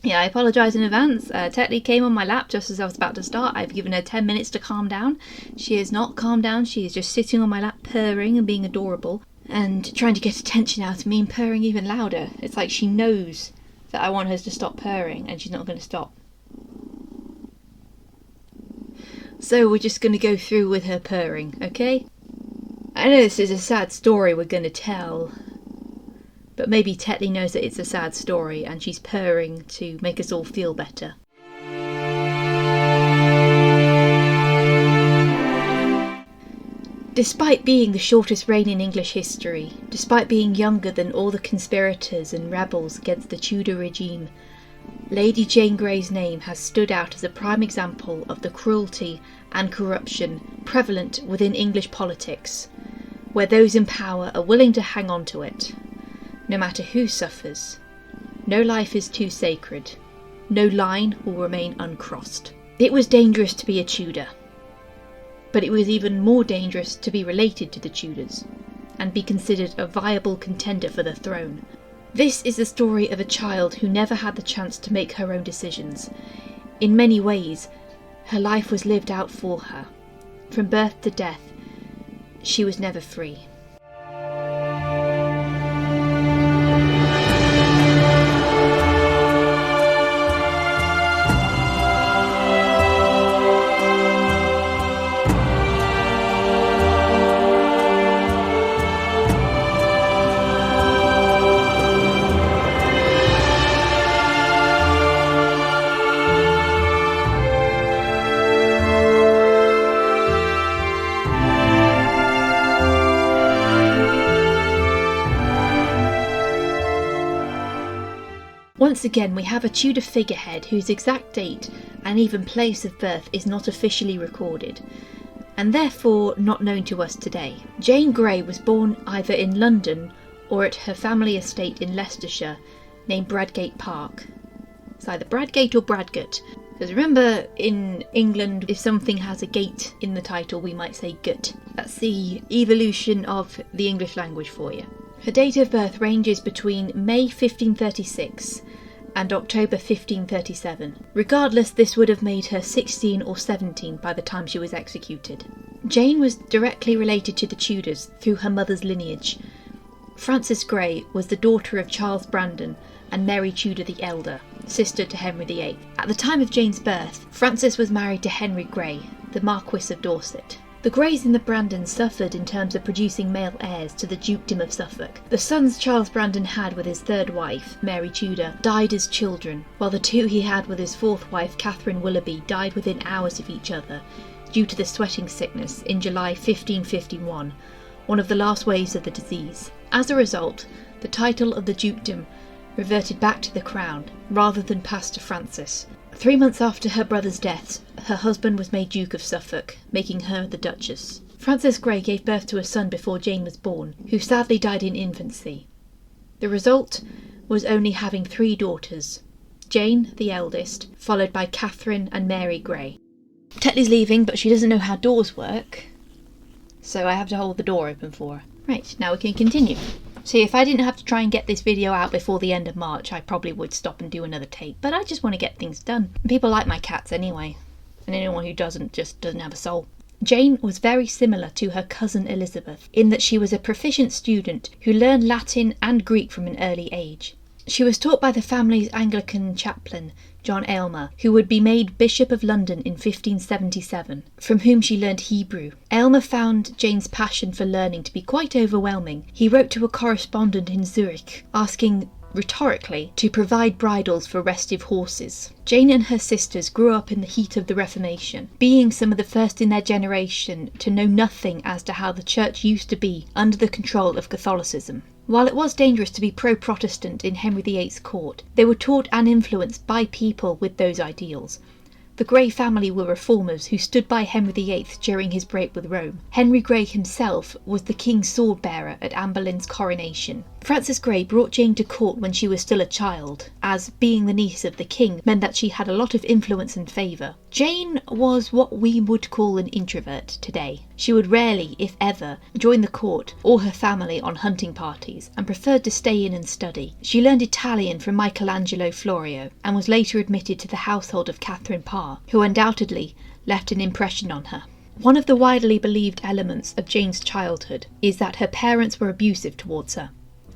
Yeah, I apologise in advance. Tetley came on my lap just as I was about to start. I've given her 10 minutes to calm down. She has not calmed down. She is just sitting on my lap, purring and being adorable, and trying to get attention out of me and purring even louder. It's like she knows that I want her to stop purring and she's not going to stop. So we're just going to go through with her purring, okay? I know this is a sad story we're going to tell, but maybe Tetley knows that it's a sad story and she's purring to make us all feel better. Despite being the shortest reign in English history, despite being younger than all the conspirators and rebels against the Tudor regime, Lady Jane Grey's name has stood out as a prime example of the cruelty and corruption prevalent within English politics, where those in power are willing to hang on to it. No matter who suffers, no life is too sacred, no line will remain uncrossed. It was dangerous to be a Tudor, but it was even more dangerous to be related to the Tudors, and be considered a viable contender for the throne. This is the story of a child who never had the chance to make her own decisions. In many ways, her life was lived out for her. From birth to death, she was never free. Once again, we have a Tudor figurehead whose exact date and even place of birth is not officially recorded, and therefore not known to us today. Jane Grey was born either in London or at her family estate in Leicestershire, named Bradgate Park. It's either Bradgate or Bradgate, because remember in England, if something has a gate in the title, we might say gut. That's the evolution of the English language for you. Her date of birth ranges between May 1536 and October 1537. Regardless, this would have made her 16 or 17 by the time she was executed. Jane was directly related to the Tudors through her mother's lineage. Frances Grey was the daughter of Charles Brandon and Mary Tudor the Elder, sister to Henry VIII. At the time of Jane's birth, Frances was married to Henry Grey, the Marquis of Dorset. The Greys and the Brandons suffered in terms of producing male heirs to the Dukedom of Suffolk. The sons Charles Brandon had with his third wife, Mary Tudor, died as children, while the two he had with his fourth wife, Catherine Willoughby, died within hours of each other due to the sweating sickness in July 1551, one of the last waves of the disease. As a result, the title of the dukedom reverted back to the crown rather than passed to Frances. 3 months after her brother's deaths, her husband was made Duke of Suffolk, making her the Duchess. Frances Grey gave birth to a son before Jane was born, who sadly died in infancy. The result was only having 3 daughters, Jane, the eldest, followed by Catherine and Mary Grey. Tetley's leaving, but she doesn't know how doors work, so I have to hold the door open for her. Right, now we can continue. See, if I didn't have to try and get this video out before the end of March, I probably would stop and do another take, but I just want to get things done. People like my cats anyway, and anyone who doesn't just doesn't have a soul. Jane was very similar to her cousin Elizabeth, in that she was a proficient student who learned Latin and Greek from an early age. She was taught by the family's Anglican chaplain, John Aylmer, who would be made Bishop of London in 1577, from whom she learned Hebrew. Aylmer found Jane's passion for learning to be quite overwhelming. He wrote to a correspondent in Zurich, asking rhetorically to provide bridles for restive horses. Jane and her sisters grew up in the heat of the Reformation, being some of the first in their generation to know nothing as to how the church used to be under the control of Catholicism. While it was dangerous to be pro-Protestant in Henry VIII's court, they were taught and influenced by people with those ideals. The Grey family were reformers who stood by Henry VIII during his break with Rome. Henry Grey himself was the king's sword-bearer at Anne Boleyn's coronation. Frances Grey brought Jane to court when she was still a child, as being the niece of the king meant that she had a lot of influence and favour. Jane was what we would call an introvert today. She would rarely, if ever, join the court or her family on hunting parties, and preferred to stay in and study. She learned Italian from Michelangelo Florio, and was later admitted to the household of Catherine Parr, who undoubtedly left an impression on her. One of the widely believed elements of Jane's childhood is that her parents were abusive towards her,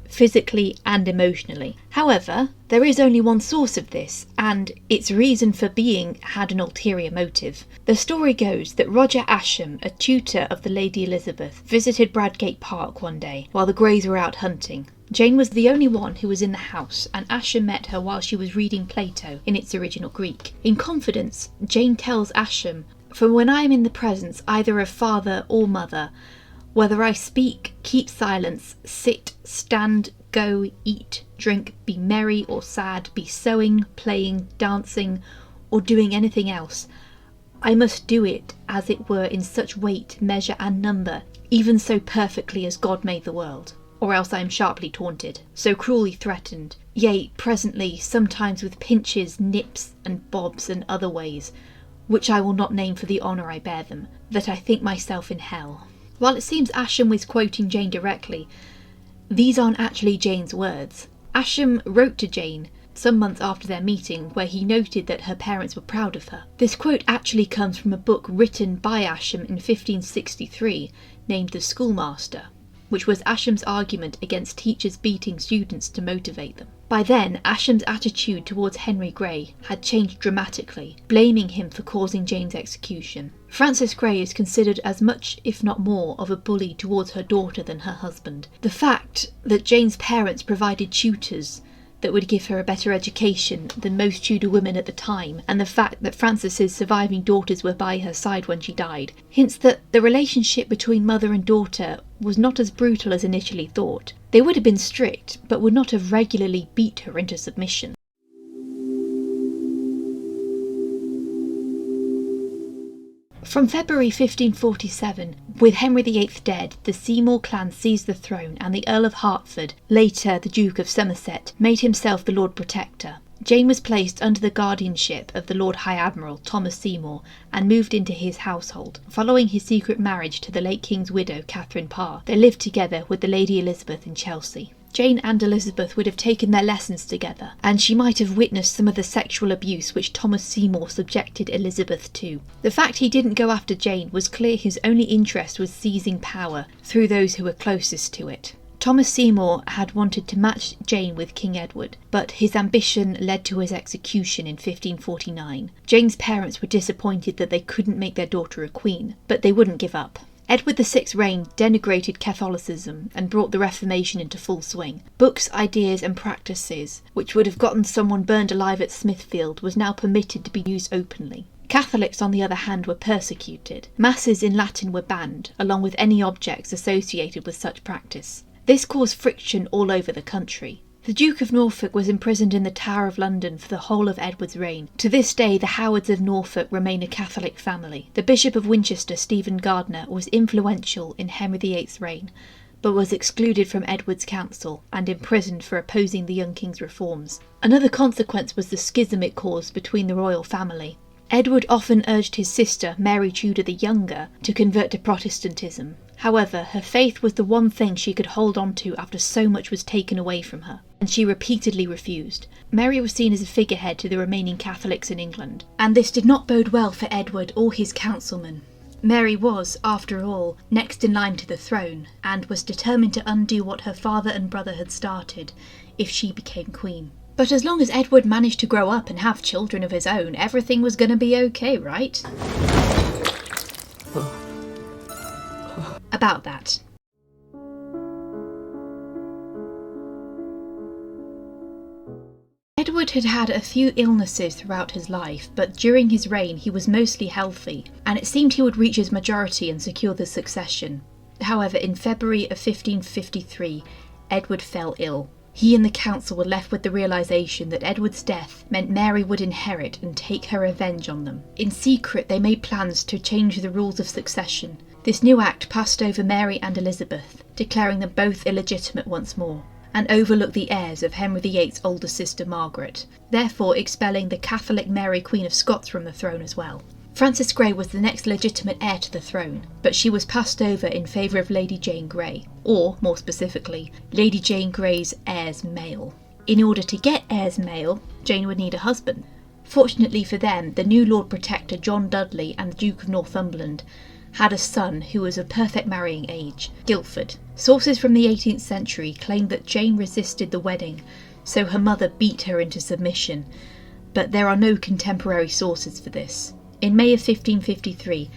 physically and emotionally. However, there is only one source of this, and its reason for being had an ulterior motive. The story goes that Roger Ascham, a tutor of the Lady Elizabeth, visited Bradgate Park one day while the Greys were out hunting. Jane was the only one who was in the house, and Ascham met her while she was reading Plato in its original Greek. In confidence, Jane tells Ascham, "For when I am in the presence either of father or mother, whether I speak, keep silence, sit, stand, go, eat, drink, be merry or sad, be sewing, playing, dancing, or doing anything else, I must do it as it were in such weight, measure, and number, even so perfectly as God made the world. Or else I am sharply taunted, so cruelly threatened, yea, presently, sometimes with pinches, nips, and bobs, and other ways, which I will not name for the honour I bear them, that I think myself in hell." While it seems Ascham was quoting Jane directly, these aren't actually Jane's words. Ascham wrote to Jane some months after their meeting, where he noted that her parents were proud of her. This quote actually comes from a book written by Ascham in 1563 named The Schoolmaster, which was Ascham's argument against teachers beating students to motivate them. By then, Ascham's attitude towards Henry Grey had changed dramatically, blaming him for causing Jane's execution. Frances Grey is considered as much, if not more, of a bully towards her daughter than her husband. The fact that Jane's parents provided tutors that would give her a better education than most Tudor women at the time, and the fact that Frances's surviving daughters were by her side when she died, hints that the relationship between mother and daughter was not as brutal as initially thought. They would have been strict, but would not have regularly beat her into submission. From February 1547, with Henry VIII dead, the Seymour clan seized the throne, and the Earl of Hertford, later the Duke of Somerset, made himself the Lord Protector. Jane was placed under the guardianship of the Lord High Admiral Thomas Seymour and moved into his household. Following his secret marriage to the late King's widow Catherine Parr, they lived together with the Lady Elizabeth in Chelsea. Jane and Elizabeth would have taken their lessons together, and she might have witnessed some of the sexual abuse which Thomas Seymour subjected Elizabeth to. The fact he didn't go after Jane was clear. His only interest was seizing power through those who were closest to it. Thomas Seymour had wanted to match Jane with King Edward, but his ambition led to his execution in 1549. Jane's parents were disappointed that they couldn't make their daughter a queen, but they wouldn't give up. Edward VI's reign denigrated Catholicism and brought the Reformation into full swing. Books, ideas and practices which would have gotten someone burned alive at Smithfield was now permitted to be used openly. Catholics, on the other hand, were persecuted. Masses in Latin were banned, along with any objects associated with such practice. This caused friction all over the country. The Duke of Norfolk was imprisoned in the Tower of London for the whole of Edward's reign. To this day, the Howards of Norfolk remain a Catholic family. The Bishop of Winchester, Stephen Gardiner, was influential in Henry VIII's reign, but was excluded from Edward's council and imprisoned for opposing the young king's reforms. Another consequence was the schism it caused between the royal family. Edward often urged his sister, Mary Tudor the Younger, to convert to Protestantism. However, her faith was the one thing she could hold on to after so much was taken away from her, and she repeatedly refused. Mary was seen as a figurehead to the remaining Catholics in England, and this did not bode well for Edward or his councilmen. Mary was, after all, next in line to the throne, and was determined to undo what her father and brother had started, if she became queen. But as long as Edward managed to grow up and have children of his own, everything was going to be okay, right? About that. Edward had had a few illnesses throughout his life, but during his reign he was mostly healthy, and it seemed he would reach his majority and secure the succession. However, in February of 1553, Edward fell ill. He and the council were left with the realisation that Edward's death meant Mary would inherit and take her revenge on them. In secret, they made plans to change the rules of succession. This new act passed over Mary and Elizabeth, declaring them both illegitimate once more. and overlook the heirs of Henry VIII's older sister Margaret, therefore expelling the Catholic Mary Queen of Scots from the throne as well. Frances Grey was the next legitimate heir to the throne, but she was passed over in favour of Lady Jane Grey, or, more specifically, Lady Jane Grey's heirs male. In order to get heirs male, Jane would need a husband. Fortunately for them, the new Lord Protector John Dudley and the Duke of Northumberland had a son who was of perfect marrying age, Guildford. Sources from the 18th century claim that Jane resisted the wedding, so her mother beat her into submission, but there are no contemporary sources for this. In May of 1553,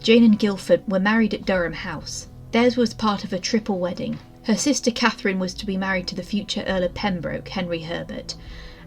Jane and Guildford were married at Durham House. Theirs was part of a triple wedding. Her sister Catherine was to be married to the future Earl of Pembroke, Henry Herbert,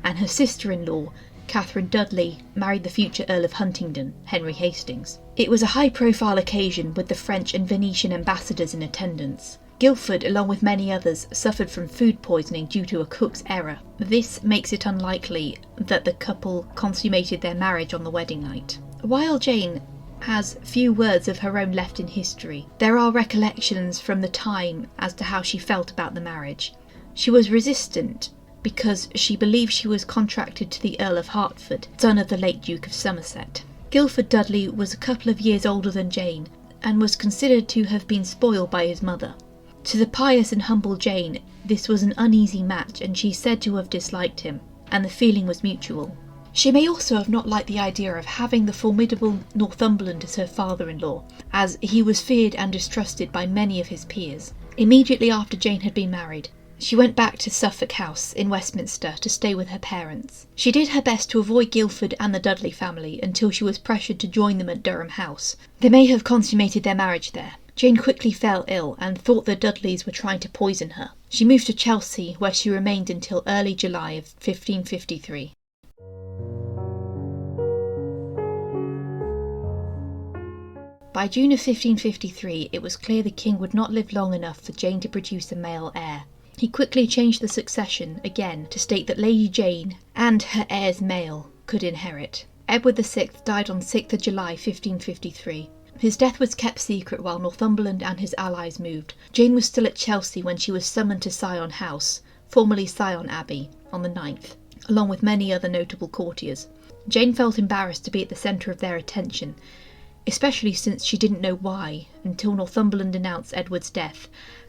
and her sister-in-law, Catherine Dudley, married the future Earl of Huntingdon, Henry Hastings. It was a high-profile occasion with the French and Venetian ambassadors in attendance. Guildford, along with many others, suffered from food poisoning due to a cook's error. This makes it unlikely that the couple consummated their marriage on the wedding night. While Jane has few words of her own left in history, there are recollections from the time as to how she felt about the marriage. She was resistant because she believed she was contracted to the Earl of Hertford, son of the late Duke of Somerset. Guildford Dudley was a couple of years older than Jane, and was considered to have been spoiled by his mother. To the pious and humble Jane, this was an uneasy match, and she is said to have disliked him, and the feeling was mutual. She may also have not liked the idea of having the formidable Northumberland as her father-in-law, as he was feared and distrusted by many of his peers. Immediately after Jane had been married, she went back to Suffolk House in Westminster to stay with her parents. She did her best to avoid Guildford and the Dudley family until she was pressured to join them at Durham House. They may have consummated their marriage there. Jane quickly fell ill and thought the Dudleys were trying to poison her. She moved to Chelsea, where she remained until early July of 1553. By June of 1553, it was clear the king would not live long enough for Jane to produce a male heir. He quickly changed the succession again to state that Lady Jane and her heirs male could inherit. Edward VI died on 6th of July 1553. His death was kept secret while Northumberland and his allies moved. Jane was still at Chelsea when she was summoned to Sion House, formerly Sion Abbey, on the 9th, along with many other notable courtiers. Jane felt embarrassed to be at the centre of their attention, especially since she didn't know why until Northumberland announced Edward's death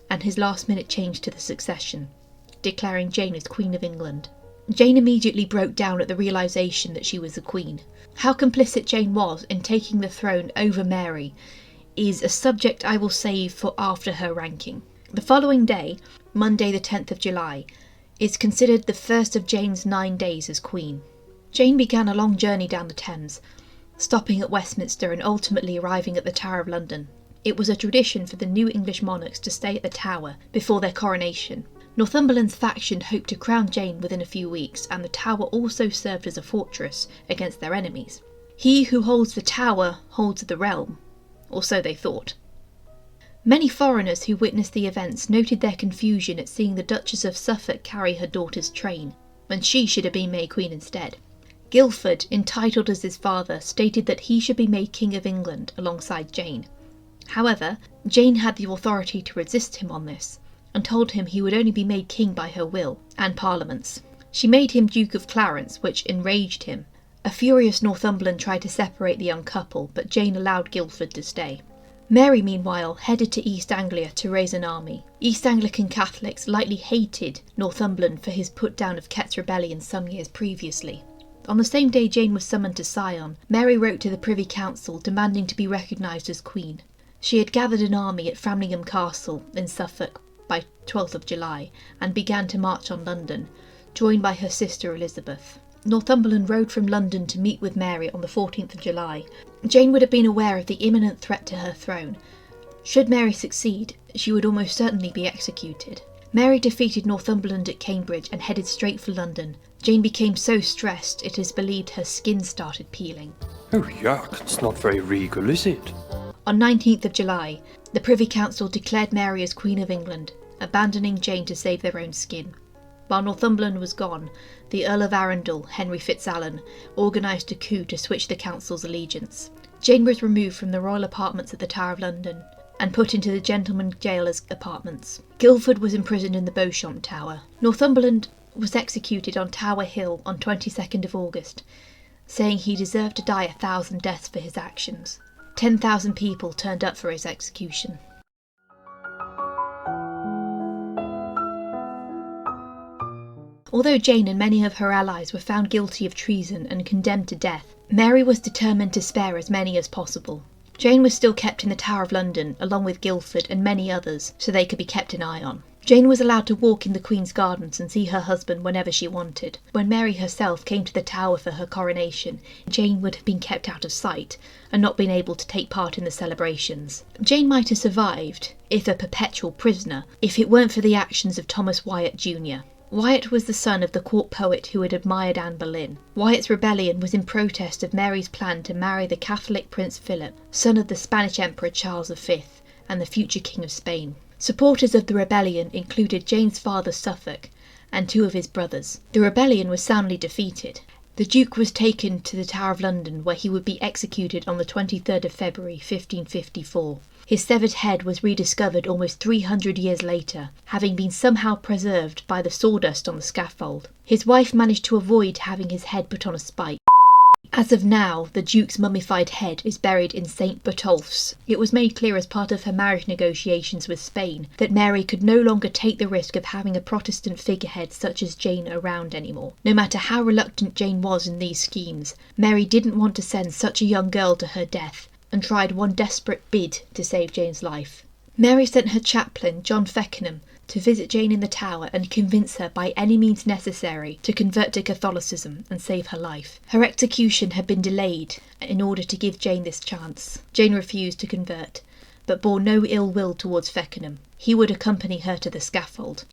and his last-minute change to the succession, declaring Jane as Queen of England. Jane immediately broke down at the realisation that she was the Queen. How complicit Jane was in taking the throne over Mary is a subject I will save for after her ranking. The following day, Monday the 10th of July, is considered the first of Jane's 9 days as Queen. Jane began a long journey down the Thames, stopping at Westminster and ultimately arriving at the Tower of London. It was a tradition for the new English monarchs to stay at the Tower before their coronation. Northumberland's faction hoped to crown Jane within a few weeks, and the Tower also served as a fortress against their enemies. He who holds the Tower holds the realm, or so they thought. Many foreigners who witnessed the events noted their confusion at seeing the Duchess of Suffolk carry her daughter's train, when she should have been made Queen instead. Guildford, entitled as his father, stated that he should be made King of England alongside Jane. However, Jane had the authority to resist him on this, and told him he would only be made king by her will and Parliament's. She made him Duke of Clarence, which enraged him. A furious Northumberland tried to separate the young couple, but Jane allowed Guildford to stay. Mary, meanwhile, headed to East Anglia to raise an army. East Anglican Catholics lightly hated Northumberland for his put-down of Kett's rebellion some years previously. On the same day Jane was summoned to Sion, Mary wrote to the Privy Council demanding to be recognised as Queen. She had gathered an army at Framlingham Castle in Suffolk by 12th of July and began to march on London, joined by her sister Elizabeth. Northumberland rode from London to meet with Mary on the 14th of July. Jane would have been aware of the imminent threat to her throne. Should Mary succeed, she would almost certainly be executed. Mary defeated Northumberland at Cambridge and headed straight for London. Jane became so stressed it is believed her skin started peeling. Oh yuck, it's not very regal, is it? On 19th of July, the Privy Council declared Mary as Queen of England, abandoning Jane to save their own skin. While Northumberland was gone, the Earl of Arundel, Henry VIII, organised a coup to switch the council's allegiance. Jane was removed from the royal apartments at the Tower of London. and put into the gentleman gaoler's apartments. Guildford was imprisoned in the Beauchamp Tower. Northumberland was executed on Tower Hill on 22nd of August, saying he deserved to die 1,000 deaths for his actions. 10,000 people turned up for his execution. Although Jane and many of her allies were found guilty of treason and condemned to death, Mary was determined to spare as many as possible. Jane was still kept in the Tower of London, along with Guildford and many others, so they could be kept an eye on. Jane was allowed to walk in the Queen's gardens and see her husband whenever she wanted. When Mary herself came to the Tower for her coronation, Jane would have been kept out of sight and not been able to take part in the celebrations. Jane might have survived, if a perpetual prisoner, if it weren't for the actions of Thomas Wyatt Jr. Wyatt was the son of the court poet who had admired Anne Boleyn. Wyatt's rebellion was in protest of Mary's plan to marry the Catholic Prince Philip, son of the Spanish Emperor Charles V and the future King of Spain. Supporters of the rebellion included Jane's father Suffolk and 2 of his brothers. The rebellion was soundly defeated. The Duke was taken to the Tower of London, where he would be executed on the 23rd of February 1554. His severed head was rediscovered almost 300 years later, having been somehow preserved by the sawdust on the scaffold. His wife managed to avoid having his head put on a spike. As of now, the Duke's mummified head is buried in St. Botolph's. It was made clear as part of her marriage negotiations with Spain that Mary could no longer take the risk of having a Protestant figurehead such as Jane around anymore. No matter how reluctant Jane was in these schemes, Mary didn't want to send such a young girl to her death, and tried one desperate bid to save Jane's life. Mary sent her chaplain, John Feckenham, to visit Jane in the Tower and convince her by any means necessary to convert to Catholicism and save her life. Her execution had been delayed in order to give Jane this chance. Jane refused to convert, but bore no ill will towards Feckenham. He would accompany her to the scaffold.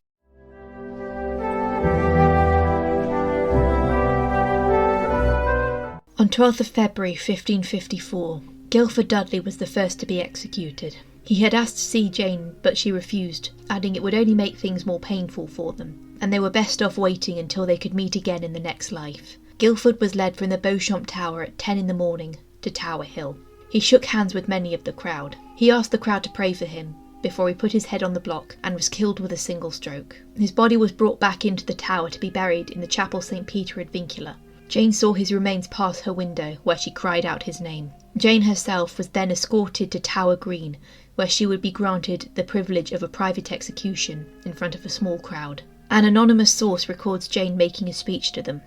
On 12th of February 1554, Guildford Dudley was the first to be executed. He had asked to see Jane, but she refused, adding it would only make things more painful for them, and they were best off waiting until they could meet again in the next life. Guildford was led from the Beauchamp Tower at 10 in the morning to Tower Hill. He shook hands with many of the crowd. He asked the crowd to pray for him, before he put his head on the block and was killed with a single stroke. His body was brought back into the tower to be buried in the Chapel St. Peter ad Vincula. Jane saw his remains pass her window, where she cried out his name. Jane herself was then escorted to Tower Green, where she would be granted the privilege of a private execution in front of a small crowd. An anonymous source records Jane making a speech to them.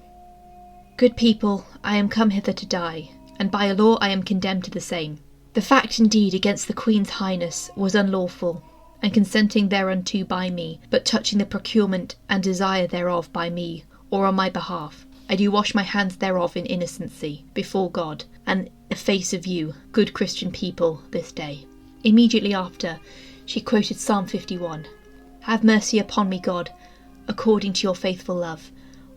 "Good people, I am come hither to die, and by a law I am condemned to the same. The fact indeed against the Queen's Highness was unlawful, and consenting thereunto by me, but touching the procurement and desire thereof by me, or on my behalf, I do wash my hands thereof in innocency, before God, and the face of you, good Christian people, this day." Immediately after, she quoted Psalm 51. "Have mercy upon me, God, according to your faithful love.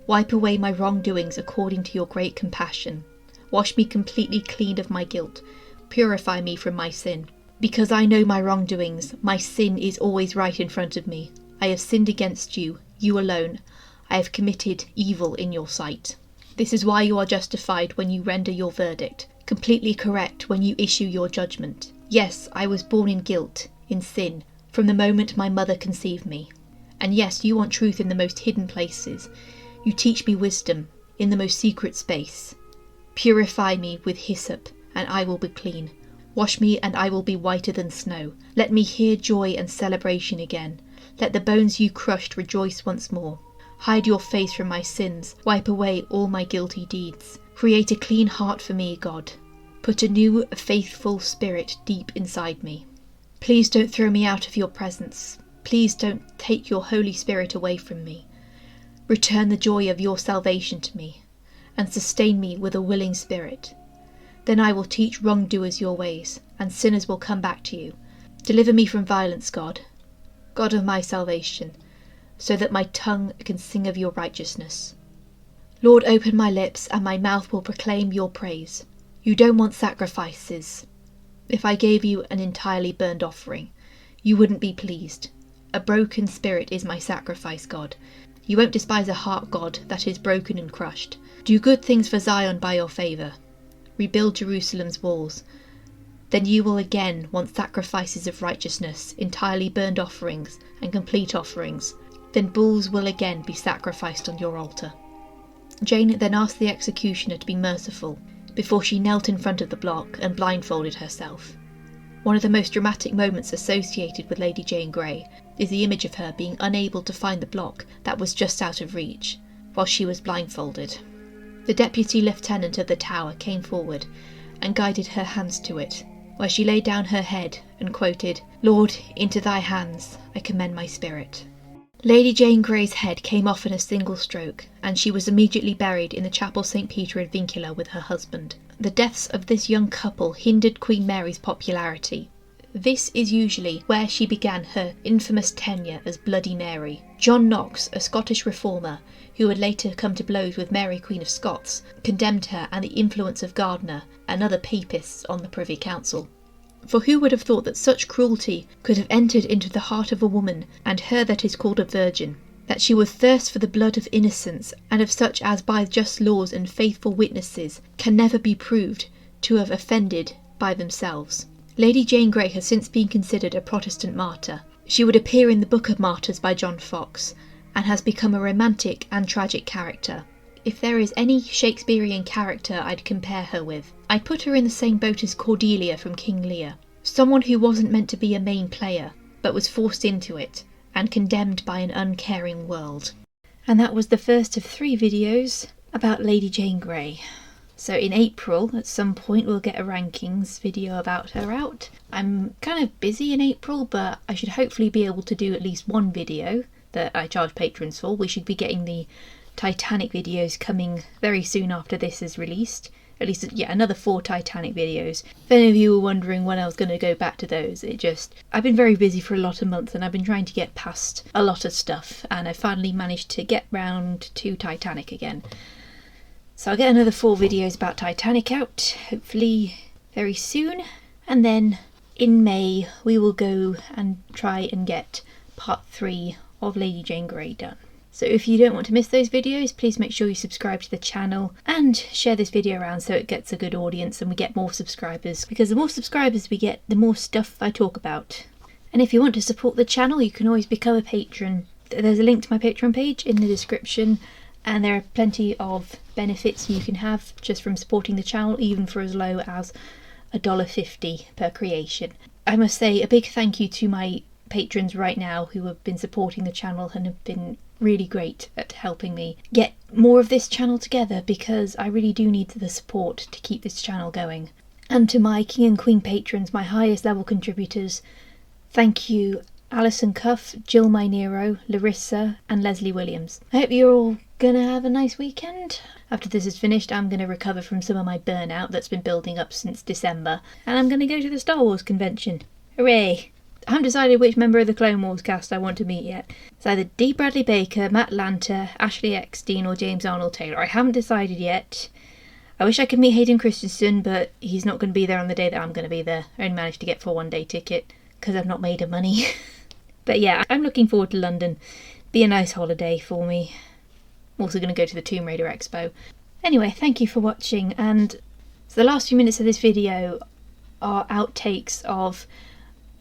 Wipe away my wrongdoings according to your great compassion. Wash me completely clean of my guilt. Purify me from my sin. Because I know my wrongdoings, my sin is always right in front of me. I have sinned against you, you alone. I have committed evil in your sight. This is why you are justified when you render your verdict, completely correct when you issue your judgment. Yes, I was born in guilt, in sin, from the moment my mother conceived me. And yes, you want truth in the most hidden places. You teach me wisdom in the most secret space. Purify me with hyssop, and I will be clean. Wash me, and I will be whiter than snow. Let me hear joy and celebration again. Let the bones you crushed rejoice once more. Hide your face from my sins. Wipe away all my guilty deeds. Create a clean heart for me, God. Put a new, faithful spirit deep inside me. Please don't throw me out of your presence. Please don't take your Holy Spirit away from me. Return the joy of your salvation to me, and sustain me with a willing spirit. Then I will teach wrongdoers your ways, and sinners will come back to you. Deliver me from violence, God, God of my salvation, so that my tongue can sing of your righteousness. Lord, open my lips, and my mouth will proclaim your praise. You don't want sacrifices. If I gave you an entirely burned offering, you wouldn't be pleased. A broken spirit is my sacrifice, God. You won't despise a heart, God, that is broken and crushed. Do good things for Zion by your favour. Rebuild Jerusalem's walls. then you will again want sacrifices of righteousness, entirely burned offerings, and complete offerings. Then bulls will again be sacrificed on your altar. Jane then asked the executioner to be merciful before she knelt in front of the block and blindfolded herself. One of the most dramatic moments associated with Lady Jane Grey is the image of her being unable to find the block that was just out of reach, while she was blindfolded. The Deputy Lieutenant of the Tower came forward and guided her hands to it, where she laid down her head and quoted, "Lord, into thy hands I commend my spirit." Lady Jane Grey's head came off in a single stroke, and she was immediately buried in the Chapel St. Peter in Vincula with her husband. The deaths of this young couple hindered Queen Mary's popularity. This is usually where she began her infamous tenure as Bloody Mary. John Knox, a Scottish reformer, who would later come to blows with Mary Queen of Scots, condemned her and the influence of Gardiner and other papists on the Privy Council. For who would have thought that such cruelty could have entered into the heart of a woman, and her that is called a virgin, that she would thirst for the blood of innocents, and of such as by just laws and faithful witnesses can never be proved to have offended by themselves. Lady Jane Grey has since been considered a Protestant martyr. She would appear in the Book of Martyrs by John Foxe, and has become a romantic and tragic character. If there is any Shakespearean character I'd compare her with, I'd put her in the same boat as Cordelia from King Lear. Someone who wasn't meant to be a main player, but was forced into it, and condemned by an uncaring world. And that was the first of 3 videos about Lady Jane Grey. So in April, at some point, we'll get a rankings video about her out. I'm kind of busy in April, but I should hopefully be able to do at least one video that I charge patrons for. We should be getting the Titanic videos coming very soon after this is released. At least, yeah, another 4 Titanic videos. If any of you were wondering when I was going to go back to those, I've been very busy for a lot of months and I've been trying to get past a lot of stuff, and I finally managed to get round to Titanic again. So I'll get another 4 videos about Titanic out, hopefully very soon. And then in May we will go and try and get part 3 of Lady Jane Grey done. So if you don't want to miss those videos, please make sure you subscribe to the channel and share this video around so it gets a good audience and we get more subscribers. Because the more subscribers we get, the more stuff I talk about. And if you want to support the channel, you can always become a patron. There's a link to my Patreon page in the description, and there are plenty of benefits you can have just from supporting the channel, even for as low as $1.50 per creation. I must say a big thank you to my patrons right now who have been supporting the channel and have been really great at helping me get more of this channel together, because I really do need the support to keep this channel going. And to my King and Queen patrons, my highest level contributors, thank you Alison Cuff, Jill Mynero, Larissa and Leslie Williams. I hope you're all gonna have a nice weekend. After this is finished, I'm gonna recover from some of my burnout that's been building up since December, and I'm gonna go to the Star Wars convention. Hooray! I haven't decided which member of the Clone Wars cast I want to meet yet. It's either D. Bradley Baker, Matt Lanter, Ashley Eckstein or James Arnold Taylor. I haven't decided yet. I wish I could meet Hayden Christensen, but he's not going to be there on the day that I'm going to be there. I only managed to get for 1-day ticket because I've not made of money. But yeah, I'm looking forward to London. Be a nice holiday for me. I'm also going to go to the Tomb Raider Expo. Anyway, thank you for watching, and so the last few minutes of this video are outtakes of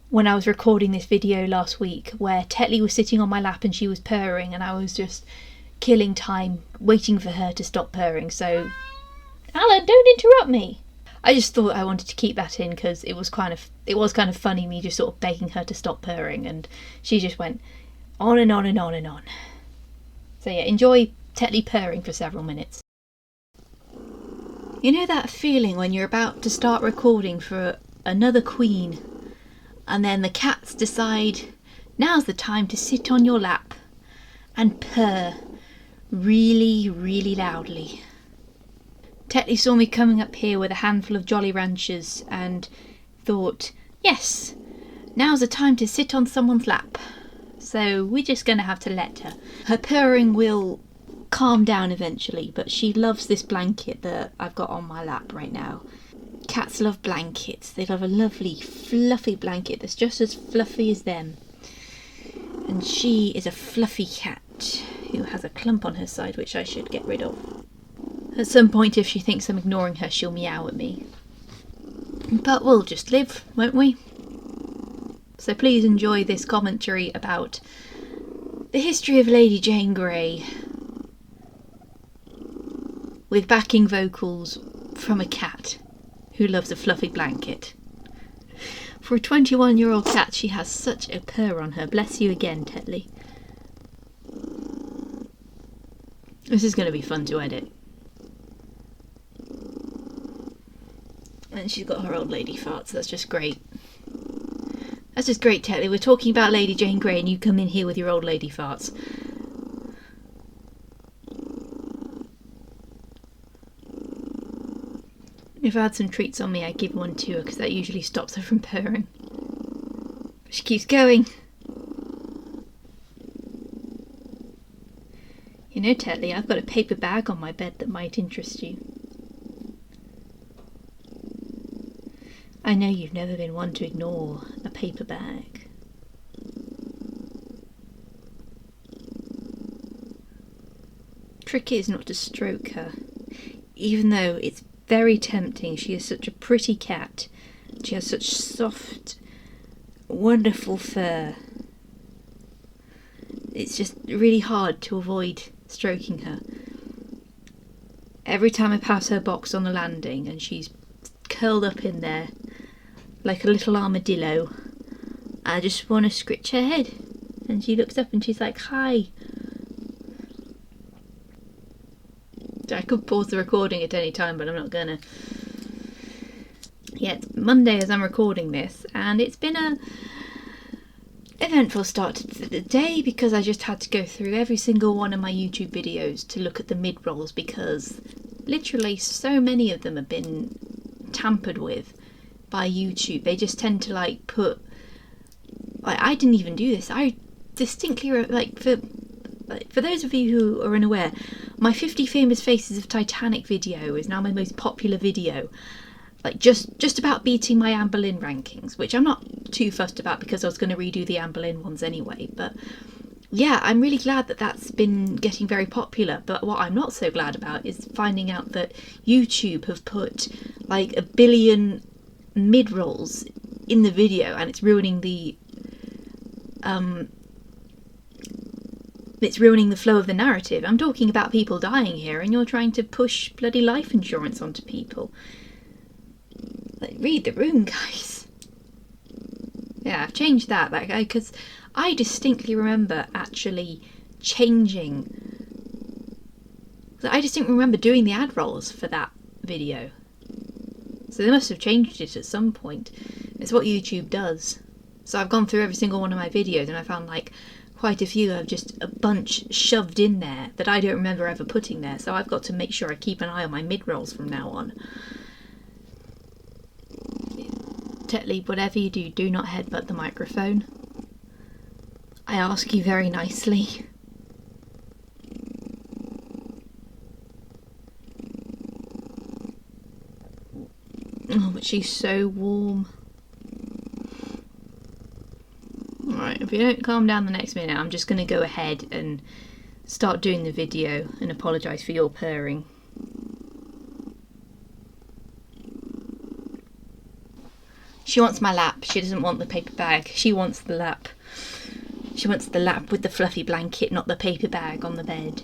when I was recording this video last week, where Tetley was sitting on my lap and she was purring, and I was just killing time waiting for her to stop purring. So, Alan, don't interrupt me. I just thought I wanted to keep that in because it was kind of funny, me just sort of begging her to stop purring, and she just went on and on and on and on. So yeah, enjoy Tetley purring for several minutes. You know that feeling when you're about to start recording for another queen, and then the cats decide now's the time to sit on your lap and purr really, really loudly. Tetley saw me coming up here with a handful of Jolly Ranchers and thought, yes, now's the time to sit on someone's lap. So we're just going to have to let her. Her purring will calm down eventually, but she loves this blanket that I've got on my lap right now. Cats love blankets. They love a lovely fluffy blanket that's just as fluffy as them. And she is a fluffy cat who has a clump on her side which I should get rid of. At some point, if she thinks I'm ignoring her, she'll meow at me. But we'll just live, won't we? So please enjoy this commentary about the history of Lady Jane Grey, with backing vocals from a cat who loves a fluffy blanket. For a 21-year-old cat, she has such a purr on her. Bless you again, Tetley. This is going to be fun to edit. And she's got her old lady farts. That's just great. That's just great, Tetley. We're talking about Lady Jane Grey and you come in here with your old lady farts. If I had some treats on me, I'd give one to her because that usually stops her from purring. But she keeps going. You know, Tetley, I've got a paper bag on my bed that might interest you. I know you've never been one to ignore a paper bag. Trick is not to stroke her, even though it's very tempting. She is such a pretty cat. She has such soft, wonderful fur. It's just really hard to avoid stroking her. Every time I pass her box on the landing and she's curled up in there like a little armadillo, I just want to scritch her head. And she looks up and she's like, hi. I could pause the recording at any time, but I'm not gonna. Yeah, it's Monday as I'm recording this, and it's been a eventful start to the day because I just had to go through every single one of my YouTube videos to look at the mid-rolls, because literally so many of them have been tampered with by YouTube. They just tend to like put, like, I didn't even do this. I distinctly for those of you who are unaware, my 50 Famous Faces of Titanic video is now my most popular video. Like, just about beating my Anne Boleyn rankings, which I'm not too fussed about because I was going to redo the Anne Boleyn ones anyway. But yeah, I'm really glad that that's been getting very popular. But what I'm not so glad about is finding out that YouTube have put like 1 billion mid-rolls in the video, and it's ruining the flow of the narrative. I'm talking about people dying here, and you're trying to push bloody life insurance onto people. Like, read the room, guys. Yeah, I've changed that, because I distinctly remember actually changing. I distinctly remember doing the ad rolls for that video. So they must have changed it at some point. It's what YouTube does. So I've gone through every single one of my videos, and I found like quite a few have just a bunch shoved in there that I don't remember ever putting there. So I've got to make sure I keep an eye on my mid-rolls from now on. Tetley, whatever you do, do not headbutt the microphone. I ask you very nicely. Oh, but she's so warm. Alright, if you don't calm down the next minute, I'm just going to go ahead and start doing the video and apologise for your purring. She wants my lap. She doesn't want the paper bag. She wants the lap. She wants the lap with the fluffy blanket, not the paper bag on the bed.